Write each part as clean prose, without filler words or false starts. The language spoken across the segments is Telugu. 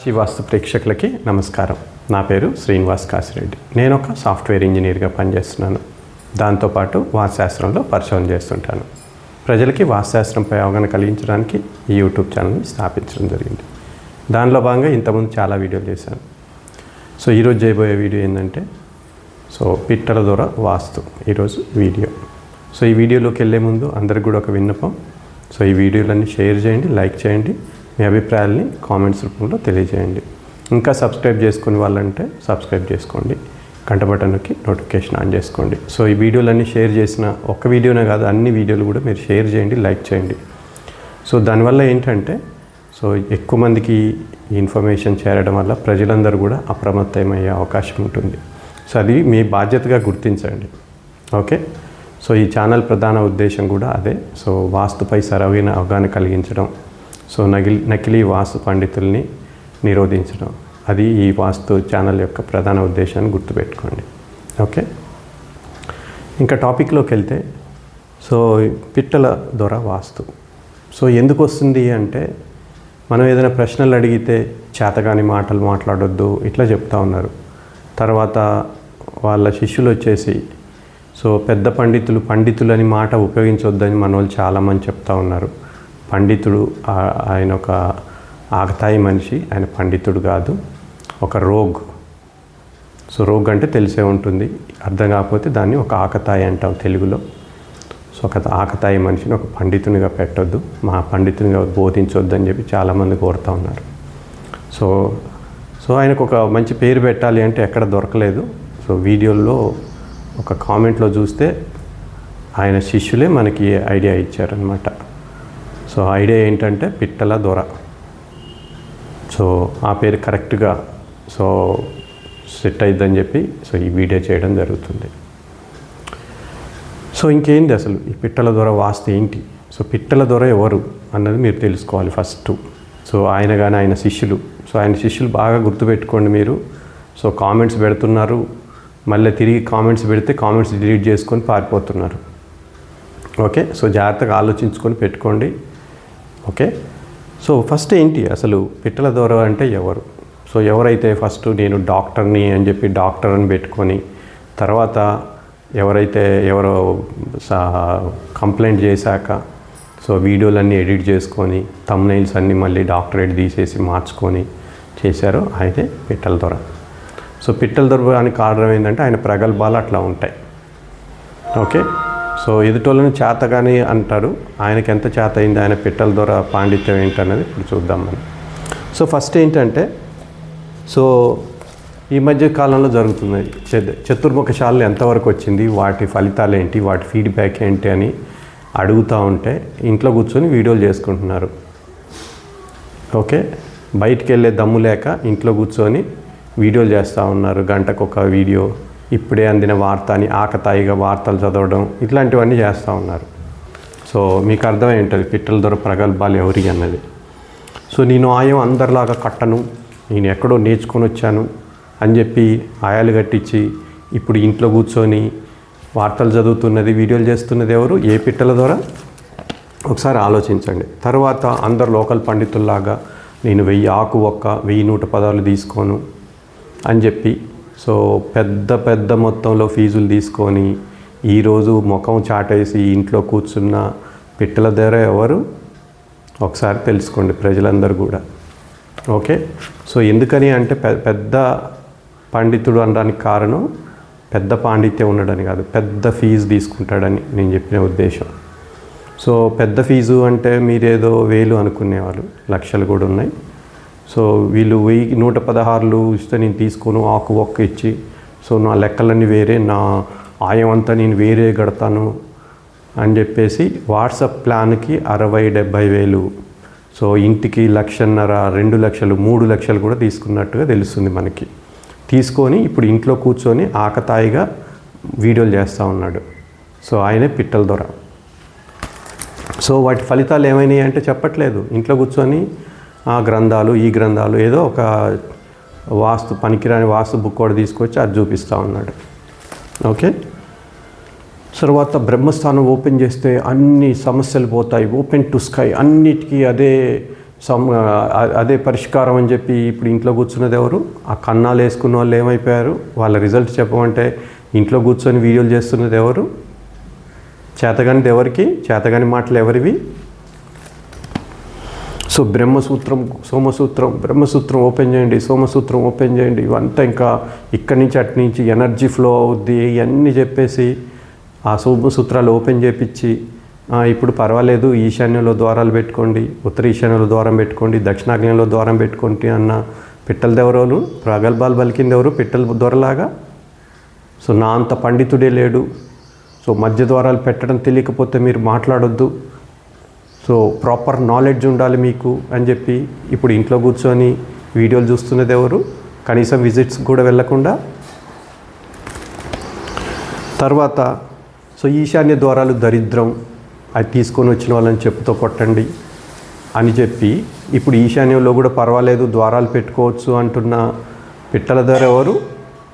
శివాస్తు ప్రేక్షకులకి నమస్కారం. నా పేరు శ్రీనివాస్ కాసిరెడ్డి. నేను ఒక సాఫ్ట్వేర్ ఇంజనీర్గా పనిచేస్తున్నాను. దాంతోపాటు వాస్తుశాస్త్రంలో పరిశోధన చేస్తుంటాను. ప్రజలకి వాస్తుశాస్త్రంపై అవగాహన కలిగించడానికి ఈ యూట్యూబ్ ఛానల్ని స్థాపించడం జరిగింది. దానిలో భాగంగా ఇంతకుముందు చాలా వీడియోలు చేశాను. ఈరోజు చేయబోయే వీడియో ఏంటంటే పిట్టల దొర వాస్తు ఈరోజు వీడియో. ఈ వీడియోలోకి వెళ్ళే ముందు అందరికి కూడా ఒక విన్నపం. ఈ వీడియోలన్నీ షేర్ చేయండి, లైక్ చేయండి, మీ అభిప్రాయాల్ని కామెంట్స్ రూపంలో తెలియజేయండి. ఇంకా సబ్స్క్రైబ్ చేసుకునే వాళ్ళంటే సబ్స్క్రైబ్ చేసుకోండి, గంట బటన్కి నోటిఫికేషన్ ఆన్ చేసుకోండి. ఈ వీడియోలన్నీ షేర్ చేసిన ఒక్క వీడియోనే కాదు, అన్ని వీడియోలు కూడా మీరు షేర్ చేయండి, లైక్ చేయండి. దానివల్ల ఏంటంటే ఎక్కువ మందికి ఈ ఇన్ఫర్మేషన్ చేరడం వల్ల ప్రజలందరూ కూడా అప్రమత్తమయ్యే అవకాశం ఉంటుంది. అది మీ బాధ్యతగా గుర్తించండి. ఓకే. ఈ ఛానల్ ప్రధాన ఉద్దేశం కూడా అదే. వాస్తుపై సరైన అవగాహన కలిగించడం, నకిలీ వాస్తు పండితుల్ని నిరోధించడం, అది ఈ వాస్తు ఛానల్ యొక్క ప్రధాన ఉద్దేశాన్ని గుర్తుపెట్టుకోండి. ఓకే. ఇంకా టాపిక్లోకి వెళ్తే పిట్టల దొర వాస్తు ఎందుకు వస్తుంది అంటే, మనం ఏదైనా ప్రశ్నలు అడిగితే చేతగాని మాటలు మాట్లాడొద్దు ఇట్లా చెప్తా ఉన్నారు. తర్వాత వాళ్ళ శిష్యులు వచ్చేసి పెద్ద పండితులని మాట ఉపయోగించొద్దని మన వాళ్ళు చాలామంది చెప్తా ఉన్నారు. పండితుడు ఆయన ఒక ఆకతాయి మనిషి, ఆయన పండితుడు కాదు, ఒక రోగ్. రోగ్ అంటే తెలిసే ఉంటుంది, అర్థం కాకపోతే దాన్ని ఒక ఆకతాయి అంటాం తెలుగులో. ఒక ఆకతాయి మనిషిని ఒక పండితునిగా పెట్టొద్దు, మా పండితునిగా బోధించొద్దు అని చెప్పి చాలామంది కోరుతూ ఉన్నారు. ఆయనకు ఒక మంచి పేరు పెట్టాలి అంటే ఎక్కడ దొరకలేదు. వీడియోల్లో ఒక కామెంట్లో చూస్తే ఆయన శిష్యులే మనకి ఐడియా ఇచ్చారనమాట. ఐడియా ఏంటంటే పిట్టల దొర. ఆ పేరు కరెక్ట్గా సెట్ అయిద్దని చెప్పి ఈ వీడియో చేయడం జరుగుతుంది. ఇంకేంటి అసలు ఈ పిట్టల దొర వాస్తు ఏంటి? పిట్టల దొర ఎవరు అన్నది మీరు తెలుసుకోవాలి ఫస్ట్. ఆయన కానీ ఆయన శిష్యులు. ఆయన శిష్యులు బాగా గుర్తుపెట్టుకోండి మీరు. కామెంట్స్ పెడుతున్నారు, మళ్ళీ తిరిగి కామెంట్స్ పెడితే కామెంట్స్ డిలీట్ చేసుకొని పారిపోతున్నారు. ఓకే. జాగ్రత్తగా ఆలోచించుకొని పెట్టుకోండి. ఓకే. ఫస్ట్ ఏంటి అసలు పిట్టల దొర అంటే ఎవరు? ఎవరైతే ఫస్ట్ నేను డాక్టర్ని అని చెప్పి డాక్టర్ అని పెట్టుకొని, తర్వాత ఎవరో కంప్లైంట్ చేశాక వీడియోలన్నీ ఎడిట్ చేసుకొని థంబ్నెయిల్స్ అన్నీ మళ్ళీ డాక్టరేట్ తీసేసి మార్చుకొని చేశారో ఆయనే పిట్టల దొర. పిట్టల దొర అని కారణం ఏంటంటే ఆయన ప్రగల్భాలు అట్లా ఉంటాయి. ఓకే. ఎదుటోళ్ళని చేతగాని అంటారు, ఆయనకి ఎంత చేత అయింది, ఆయన పిట్టల దొర పాండిత్యం ఏంటనేది ఇప్పుడు చూద్దాం మనం. ఫస్ట్ ఏంటంటే ఈ మధ్య కాలంలో జరుగుతున్నాయి చతుర్ముఖశాలలు ఎంతవరకు వచ్చింది, వాటి ఫలితాలు ఏంటి, వాటి ఫీడ్బ్యాక్ ఏంటి అని అడుగుతూ ఉంటే ఇంట్లో కూర్చొని వీడియోలు చేసుకుంటున్నారు. ఓకే. బయటికి వెళ్ళే దమ్ము లేక ఇంట్లో కూర్చొని వీడియోలు చేస్తూ ఉన్నారు. గంటకు ఒక వీడియో, ఇప్పుడే అందిన వార్త అని ఆకతాయిగా వార్తలు చదవడం, ఇట్లాంటివన్నీ చేస్తూ ఉన్నారు. మీకు అర్థమై ఉంటుంది పిట్టల దొర ప్రగల్భాలు ఎవరి అన్నది. నేను ఆయం అందరిలాగా కట్టను, నేను ఎక్కడో నేర్చుకొని వచ్చాను అని చెప్పి ఆయాలు కట్టించి ఇప్పుడు ఇంట్లో కూర్చొని వార్తలు చదువుతున్నది, వీడియోలు చేస్తున్నది ఎవరు? ఏ పిట్టల దొర? ఒకసారి ఆలోచించండి. తర్వాత అందరు లోకల్ పండితుల్లాగా నేను 1000 ఆకు ఒక్క 1100 పదాలు తీసుకోను అని చెప్పి పెద్ద మొత్తంలో ఫీజులు తీసుకొని ఈరోజు ముఖం చాటేసి ఇంట్లో కూర్చున్న పిట్టల దొర ఎవరు ఒకసారి తెలుసుకోండి ప్రజలందరూ కూడా. ఓకే. ఎందుకని అంటే పెద్ద పండితుడు అనడానికి కారణం పెద్ద పాండిత్యం ఉండడని కాదు, పెద్ద ఫీజు తీసుకుంటాడని నేను చెప్పిన ఉద్దేశం. పెద్ద ఫీజు అంటే మీరేదో 1000 అనుకునేవాళ్ళు, లక్షలు కూడా ఉన్నాయి. వీళ్ళు 1116 ఇస్తే నేను తీసుకోను, ఆకు ఒక్క ఇచ్చి నా లెక్కలన్నీ వేరే, నా ఆయం అంతా నేను వేరే కడతాను అని చెప్పేసి వాట్సాప్ ప్లాన్కి 60-70 వేలు, ఇంటికి 1,50,000, 2 లక్షలు, 3 లక్షలు కూడా తీసుకున్నట్టుగా తెలుస్తుంది మనకి. తీసుకొని ఇప్పుడు ఇంట్లో కూర్చొని ఆకతాయిగా వీడియోలు చేస్తూ ఉన్నాడు. ఆయనే పిట్టల దొర. వాటి ఫలితాలు ఏమైనాయి అంటే చెప్పట్లేదు. ఇంట్లో కూర్చొని ఆ గ్రంథాలు ఈ గ్రంథాలు ఏదో ఒక వాస్తు పనికిరాని వాస్తు బుక్ కూడా తీసుకొచ్చి అది చూపిస్తూ ఉన్నాడు. ఓకే. తర్వాత బ్రహ్మస్థానం ఓపెన్ చేస్తే అన్ని సమస్యలు పోతాయి, ఓపెన్ టు స్కై, అన్నిటికీ అదే అదే పరిష్కారం అని చెప్పి ఇప్పుడు ఇంట్లో కూర్చున్నది ఎవరు? ఆ కన్నాలు వేసుకున్న వాళ్ళు ఏమైపోయారు? వాళ్ళ రిజల్ట్ చెప్పమంటే ఇంట్లో కూర్చొని వీడియోలు చేస్తున్నది ఎవరు? చేతగానిది ఎవరికి? చేతగాని మాటలు ఎవరివి? సో బ్రహ్మసూత్రం ఓపెన్ చేయండి, సోమసూత్రం ఓపెన్ చేయండి, ఇవంతా ఇంకా ఇక్కడి నుంచి అటు నుంచి ఎనర్జీ ఫ్లో అవుద్ది ఇవన్నీ చెప్పేసి ఆ సోమసూత్రాలు ఓపెన్ చేపించి ఇప్పుడు పర్వాలేదు, ఈశాన్యంలో ద్వారాలు పెట్టుకోండి, ఉత్తర ఈశాన్యంలో ద్వారం పెట్టుకోండి, దక్షిణాగ్నేయంలో ద్వారం పెట్టుకోండి అన్న పిట్టల దెవరోలు ప్రగల్భాలు పలికింది ఎవరు? పిట్టల దొరలాగా. సో నా అంత పండితుడే లేడు, సో మధ్య ద్వారాలు పెట్టడం తెలియకపోతే మీరు మాట్లాడొద్దు, సో ప్రాపర్ నాలెడ్జ్ ఉండాలి మీకు అని చెప్పి ఇప్పుడు ఇంట్లో కూర్చొని వీడియోలు చూస్తున్నది ఎవరు? కనీసం విజిట్స్ కూడా వెళ్ళకుండా. తర్వాత సో ఈశాన్య ద్వారాలు దరిద్రం, అది తీసుకొని వచ్చిన వాళ్ళని చెప్పుతో కొట్టండి అని చెప్పి ఇప్పుడు ఈశాన్యంలో కూడా పర్వాలేదు ద్వారాలు పెట్టుకోవచ్చు అంటున్న పిట్టల దొర ఎవరు?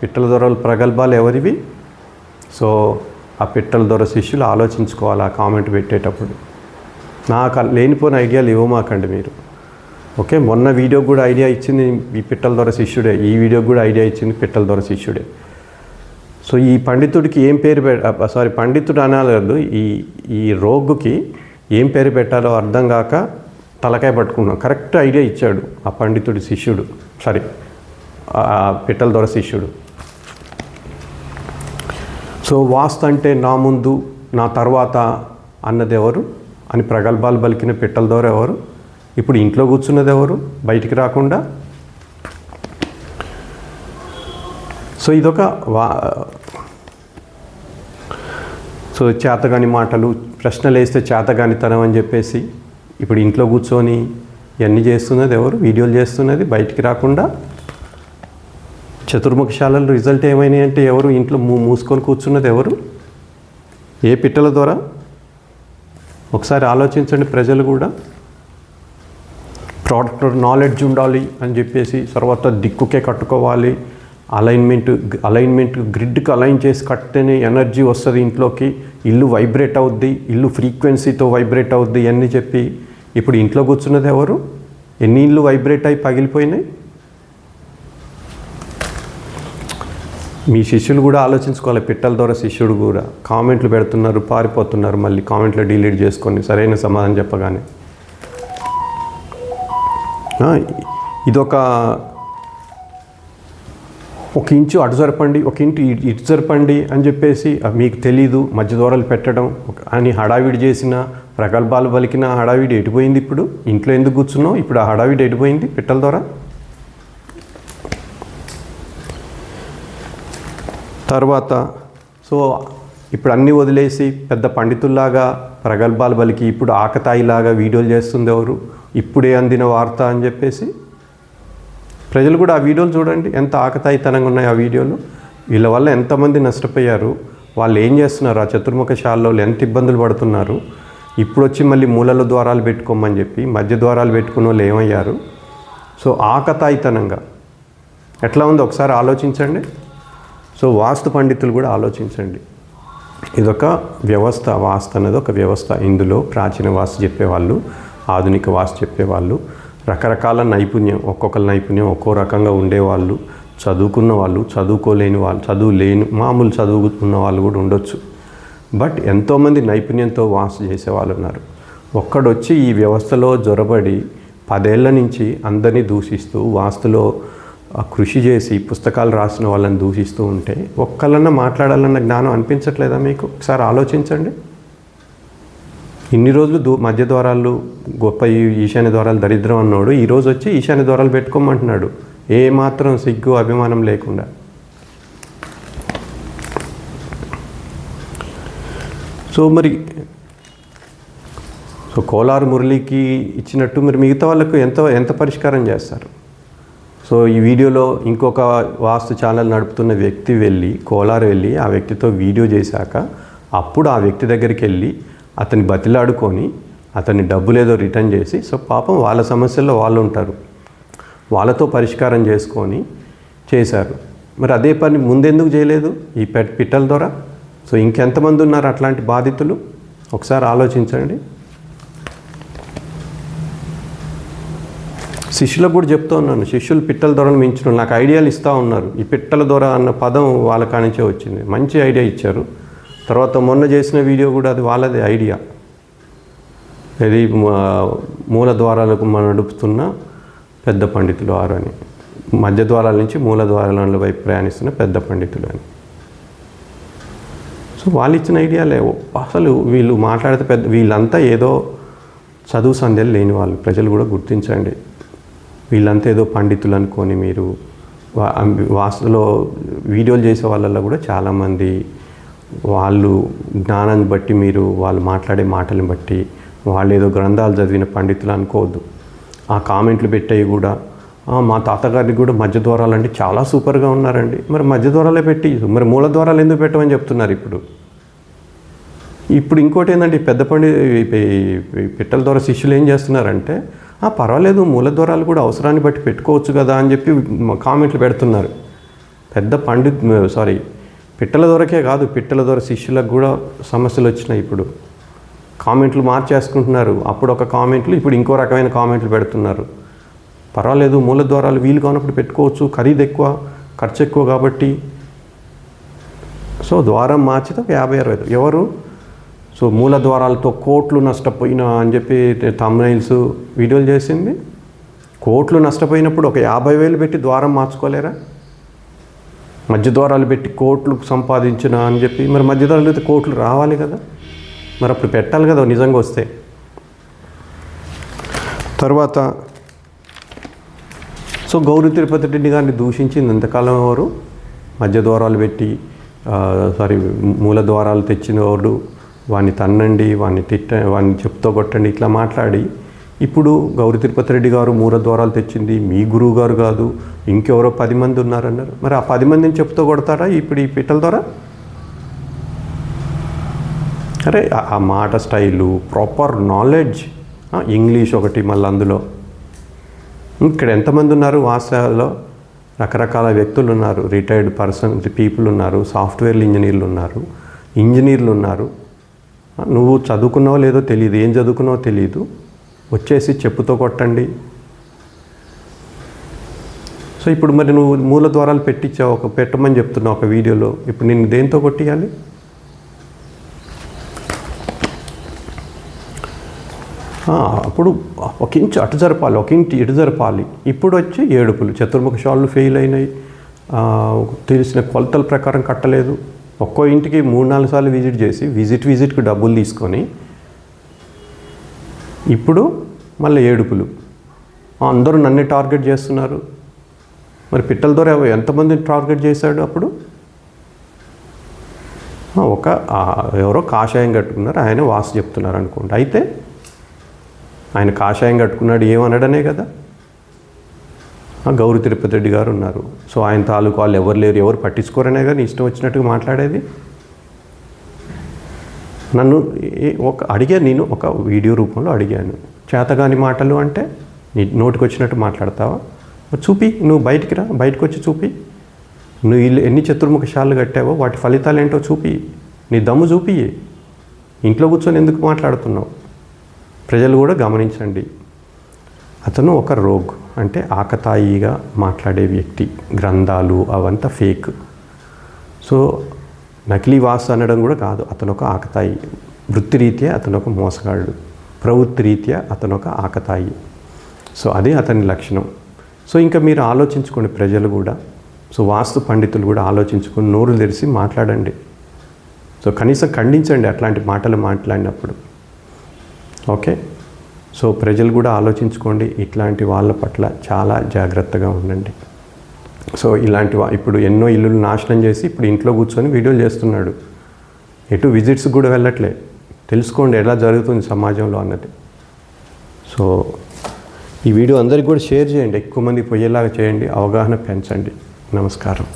పిట్టల దొరల ప్రగల్భాలు ఎవరివి? సో ఆ పిట్టల దొర శిష్యులు ఆలోచించుకోవాలి ఆ కామెంట్ పెట్టేటప్పుడు. నాకు లేనిపోయిన ఐడియాలు ఇవ్వమాకండి మీరు. ఓకే, మొన్న వీడియోకి కూడా ఐడియా ఇచ్చింది ఈ పిట్టల దొర శిష్యుడే, ఈ వీడియోకి కూడా ఐడియా ఇచ్చింది పిట్టల దొర శిష్యుడే. సో ఈ పండితుడికి ఏం పేరు పండితుడు అనాలి, ఈ రోగుకి ఏం పేరు పెట్టాలో అర్థం కాక తలకాయ పట్టుకున్నాం. కరెక్ట్ ఐడియా ఇచ్చాడు ఆ పండితుడి శిష్యుడు, ఆ పిట్టల దొర శిష్యుడు. సో వాస్తు అంటే నా ముందు నా తర్వాత అన్నది ఎవరు అని ప్రగల్భాలు పలికిన పిట్టల దొర ఎవరు? ఇప్పుడు ఇంట్లో కూర్చున్నది ఎవరు బయటికి రాకుండా? సో ఇదొక సో చేతగాని మాటలు, ప్రశ్నలు వేస్తే చేతగానితనం అని చెప్పేసి ఇప్పుడు ఇంట్లో కూర్చొని ఇవన్నీ చేస్తున్నది ఎవరు? వీడియోలు చేస్తున్నది బయటికి రాకుండా. చతుర్ముఖశాలలో రిజల్ట్ ఏమైనాయి అంటే ఎవరు? ఇంట్లో మూసుకొని కూర్చున్నది ఎవరు? ఏ పిట్టల ద్వారా? ఒకసారి ఆలోచించండి ప్రజలు కూడా. ప్రోడక్ట్ నాలెడ్జ్ ఉండాలి అని చెప్పేసి తర్వాత దిక్కుకే కట్టుకోవాలి, అలైన్మెంట్ గ్రిడ్కి అలైన్ చేసి కడితేనే ఎనర్జీ వస్తుంది ఇంట్లోకి, ఇల్లు వైబ్రేట్ అవుద్ది, ఇల్లు ఫ్రీక్వెన్సీతో వైబ్రేట్ అవుద్ది అని చెప్పి ఇప్పుడు ఇంట్లో కూర్చున్నది ఎవరు? ఎన్ని ఇల్లు వైబ్రేట్ అయి పగిలిపోయినాయి? మీ శిష్యులు కూడా ఆలోచించుకోవాలి. పిట్టల ద్వారా శిష్యుడు కూడా కామెంట్లు పెడుతున్నారు, పారిపోతున్నారు, మళ్ళీ కామెంట్లు డిలీట్ చేసుకొని సరైన సమాధానం చెప్పగానే. ఇదొక ఒక ఇంచు అటు జరపండి, ఒక ఇంటి ఇటు జరపండి అని చెప్పేసి మీకు తెలీదు మధ్య దూరాలు పెట్టడం అని హడావిడి చేసిన ప్రగల్భాలు పలికిన హడావిడి ఎటుపోయింది? ఇప్పుడు ఇంట్లో ఎందుకు కూర్చున్నావు? ఇప్పుడు ఆ హడావిడి ఎటుపోయింది పిట్టల ద్వారా? తర్వాత సో ఇప్పుడు అన్నీ వదిలేసి పెద్ద పండితుల్లాగా ప్రగల్భాలు పలికి ఇప్పుడు ఆకతాయిలాగా వీడియోలు చేస్తుంది ఎవరు? ఇప్పుడే అందిన వార్త అని చెప్పేసి ప్రజలు కూడా ఆ వీడియోలు చూడండి, ఎంత ఆకతాయితనంగా ఉన్నాయి ఆ వీడియోలు. వీళ్ళ వల్ల ఎంతమంది నష్టపోయారు, వాళ్ళు ఏం చేస్తున్నారు, ఆ చతుర్ముఖశాలలో ఎంత ఇబ్బందులు పడుతున్నారు. ఇప్పుడు వచ్చి మళ్ళీ మూలల ద్వారాలు పెట్టుకోమని చెప్పి మధ్య ద్వారాలు పెట్టుకున్న వాళ్ళు ఏమయ్యారు? సో ఆకతాయితనంగా ఎట్లా ఉందో ఒకసారి ఆలోచించండి. సో వాస్తు పండితులు కూడా ఆలోచించండి. ఇదొక వ్యవస్థ, వాస్తు అనేది ఒక వ్యవస్థ. ఇందులో ప్రాచీన వాస్తు చెప్పేవాళ్ళు, ఆధునిక వాస్తు చెప్పేవాళ్ళు, రకరకాల నైపుణ్యం, ఒక్కొక్కరి నైపుణ్యం ఒక్కో రకంగా ఉండేవాళ్ళు, చదువుకున్న వాళ్ళు, చదువుకోలేని వాళ్ళు, మామూలు చదువుకున్న వాళ్ళు కూడా ఉండొచ్చు. బట్ ఎంతోమంది నైపుణ్యంతో వాస్తు చేసేవాళ్ళు ఉన్నారు. ఒక్కడొచ్చి ఈ వ్యవస్థలో జొరబడి 10 ఏళ్ల నుంచి అందరినీ దూషిస్తూ వాస్తులో కృషి చేసి పుస్తకాలు రాసిన వాళ్ళని దూషిస్తూ ఉంటే ఒక్కళ్ళన్నా మాట్లాడాలన్న జ్ఞానం అనిపించట్లేదా మీకు? ఒకసారి ఆలోచించండి. ఇన్ని రోజులు మధ్య ద్వారాలు గొప్ప, ఈశాన్య ద్వారాలు దరిద్రం అన్నాడు, ఈరోజు వచ్చి ఈశాన్య ద్వారాలు పెట్టుకోమంటున్నాడు ఏ మాత్రం సిగ్గు అభిమానం లేకుండా. సో కోలారు మురళికి ఇచ్చినట్టు మీరు మిగతా వాళ్ళకు ఎంత పరిష్కారం చేస్తారు? సో ఈ వీడియోలో ఇంకొక వాస్తు ఛానల్ నడుపుతున్న వ్యక్తి కోలారు వెళ్ళి ఆ వ్యక్తితో వీడియో చేశాక అప్పుడు ఆ వ్యక్తి దగ్గరికి వెళ్ళి అతన్ని బతిలాడుకొని అతన్ని డబ్బులేదో రిటర్న్ చేసి, సో పాపం వాళ్ళ సమస్యల్లో వాళ్ళు ఉంటారు, వాళ్ళతో పరిష్కారం చేసుకొని చేశారు. మరి అదే పని ముందెందుకు చేయలేదు ఈ పిట్టల ద్వారా? సో ఇంకెంతమంది ఉన్నారు అట్లాంటి బాధితులు? ఒకసారి ఆలోచించండి. శిష్యులకు కూడా చెప్తూ ఉన్నాను, శిష్యులు పిట్టల దొరను మించిన నాకు ఐడియాలు ఇస్తూ ఉన్నారు. ఈ పిట్టల దొర అన్న పదం వాళ్ళ కానించే వచ్చింది, మంచి ఐడియా ఇచ్చారు. తర్వాత మొన్న చేసిన వీడియో కూడా అది వాళ్ళదే ఐడియా. ఇది మూల ద్వారాలకు నడుపుతున్న పెద్ద పండితులు వారు అని, మధ్య ద్వారాల నుంచి మూల ద్వారాల వైపు ప్రయాణిస్తున్న పెద్ద పండితులు అని. సో వాళ్ళు ఇచ్చిన ఐడియాలే. అసలు వీళ్ళు మాట్లాడితే వీళ్ళంతా ఏదో చదువు సంధ్యలు లేని వాళ్ళు, ప్రజలు కూడా గుర్తించండి. వీళ్ళంతా ఏదో పండితులు అనుకొని మీరు వాస్తులో వీడియోలు చేసే వాళ్ళల్లో కూడా చాలామంది వాళ్ళు జ్ఞానాన్ని బట్టి మీరు వాళ్ళు మాట్లాడే మాటలను బట్టి వాళ్ళు ఏదో గ్రంథాలు చదివిన పండితులు అనుకోవద్దు. ఆ కామెంట్లు పెట్టేవి కూడా మా తాతగారికి కూడా మధ్య ద్వారాలు అంటే చాలా సూపర్గా ఉన్నారండి. మరి మధ్య ద్వారాలే పెట్టి మరి మూల ద్వారాలు ఎందుకు పెట్టమని చెప్తున్నారు ఇప్పుడు ఇంకోటి ఏంటంటే పెద్ద పిట్టల ద్వారా శిష్యులు ఏం చేస్తున్నారంటే పర్వాలేదు మూల ద్వారాలు కూడా అవసరాన్ని బట్టి పెట్టుకోవచ్చు కదా అని చెప్పి కామెంట్లు పెడుతున్నారు. పిట్టల ద్వారకే కాదు, పిట్టల ద్వారా శిష్యులకు కూడా సమస్యలు వచ్చినాయి. ఇప్పుడు కామెంట్లు మార్చేసుకుంటున్నారు. అప్పుడు ఒక కామెంట్లు, ఇప్పుడు ఇంకో రకమైన కామెంట్లు పెడుతున్నారు. పర్వాలేదు మూల ద్వారాలు వీలు కానప్పుడు పెట్టుకోవచ్చు, ఖరీదు ఎక్కువ, ఖర్చు ఎక్కువ కాబట్టి. సో ద్వారం మార్చితే 50-60 ఎవరు సో మూల ద్వారాలతో కోట్లు నష్టపోయినా అని చెప్పి థంబ్నెయిల్స్ వీడియోలు చేసింది. కోట్లు నష్టపోయినప్పుడు ఒక 50,000 పెట్టి ద్వారం మార్చుకోలేరా? మధ్య ద్వారాలు పెట్టి కోట్లు సంపాదించిన అని చెప్పి మరి మధ్య ద్వారాలు అయితే కోట్లు రావాలి కదా, మరి అప్పుడు పెట్టాలి కదా నిజంగా వస్తే. తర్వాత సో గౌరీ తిరుపతి రెడ్డి గారిని దూషించింది ఎంతకాలం ఎవరు? మధ్య ద్వారాలు పెట్టి మూల ద్వారాలు తెచ్చిన వాడు వాడిని తన్నండి, వాడిని చెప్తూ కొట్టండి ఇట్లా మాట్లాడి, ఇప్పుడు గౌరీ తిరుపతి రెడ్డి గారు మూల ద్వారాలు తెచ్చింది మీ గురువు గారు కాదు, ఇంకెవరో 10 మంది ఉన్నారన్నారు. మరి ఆ 10 మందిని చెప్తూ కొడతారా ఇప్పుడు ఈ పిట్టల ద్వారా? అరే ఆ మాట స్టైలు, ప్రాపర్ నాలెడ్జ్, ఇంగ్లీష్ ఒకటి మళ్ళీ అందులో. ఇక్కడ ఎంతమంది ఉన్నారు వాస్తవాల్లో? రకరకాల వ్యక్తులు ఉన్నారు, రిటైర్డ్ పీపుల్ ఉన్నారు, సాఫ్ట్వేర్ ఇంజనీర్లు ఉన్నారు. నువ్వు చదువుకున్నావో లేదో తెలియదు, ఏం చదువుకున్నావో తెలియదు, వచ్చేసి చెప్పుతో కొట్టండి. సో ఇప్పుడు మరి నువ్వు మూల ద్వారాలు పెట్టించావు, పెట్టమని చెప్తున్నావు ఒక వీడియోలో, ఇప్పుడు నిన్ను దేంతో కొట్టియాలి? అప్పుడు ఒక ఇంచు అటు జరపాలి, ఒక ఇంటి ఇటు జరపాలి. ఇప్పుడు వచ్చి ఏడుపులు, చతుర్ముఖ షాళ్ళు ఫెయిల్ అయినాయి, తెలిసిన కొలతల ప్రకారం కట్టలేదు. ఒక్కో ఇంటికి 3-4 సార్లు విజిట్ చేసి విజిట్కి డబ్బులు తీసుకొని ఇప్పుడు మళ్ళీ ఏడుపులు. అందరూ నన్ను టార్గెట్ చేస్తున్నారు. మరి పిట్టల ద్వారా ఎంతమందిని టార్గెట్ చేశాడు? అప్పుడు ఎవరో కాషాయం కట్టుకున్నారు, ఆయన వాసు చెప్తున్నారు అనుకోండి. అయితే ఆయన కాషాయం కట్టుకున్నాడు ఏమనడనే కదా. గౌరీ తిరుపతి రెడ్డి గారు ఉన్నారు, సో ఆయన తాలూకు వాళ్ళు ఎవరు లేరు, ఎవరు పట్టించుకోరనే కానీ ఇష్టం వచ్చినట్టుగా మాట్లాడేది. నన్ను నేను ఒక వీడియో రూపంలో అడిగాను, చేతగాని మాటలు అంటే నీ నోటికి వచ్చినట్టు మాట్లాడతావా? చూపి, నువ్వు బయటికి రా, బయటకు వచ్చి చూపి, నువ్వు ఎన్ని చతుర్ముఖ షాళ్ళు కట్టావో వాటి ఫలితాలు ఏంటో చూపి, నీ దమ్ము చూపి. ఇంట్లో కూర్చొని ఎందుకు మాట్లాడుతున్నావు? ప్రజలు కూడా గమనించండి. అతను ఒక రోగ్, అంటే ఆకతాయిగా మాట్లాడే వ్యక్తి, గ్రంథాలు అవంతా ఫేక్. సో నకిలీ వాసు అనడం కూడా కాదు, అతను ఒక ఆకతాయి. వృత్తిరీత్యా అతను ఒక మోసగాడు, ప్రవృత్తి రీత్యా అతను ఒక ఆకతాయి. సో అదే అతని లక్షణం. సో ఇంకా మీరు ఆలోచించుకోండి, ప్రజలు కూడా, సో వాస్తు పండితులు కూడా ఆలోచించుకొని నోరు తెరిచి మాట్లాడండి. సో కనీసం ఖండించండి అట్లాంటి మాటలు మాట్లాడినప్పుడు. ఓకే, సో ప్రజలు కూడా ఆలోచించుకోండి, ఇట్లాంటి వాళ్ళ పట్ల చాలా జాగ్రత్తగా ఉండండి. సో ఇప్పుడు ఎన్నో ఇల్లులు నాశనం చేసి ఇప్పుడు ఇంట్లో కూర్చొని వీడియోలు చేస్తున్నాడు, ఎటు విజిట్స్ కూడా వెళ్ళట్లే. తెలుసుకోండి ఎలా జరుగుతుంది సమాజంలో అన్నది. సో ఈ వీడియో అందరికీ కూడా షేర్ చేయండి, ఎక్కువ మంది పోయేలాగా చేయండి, అవగాహన పెంచండి. నమస్కారం.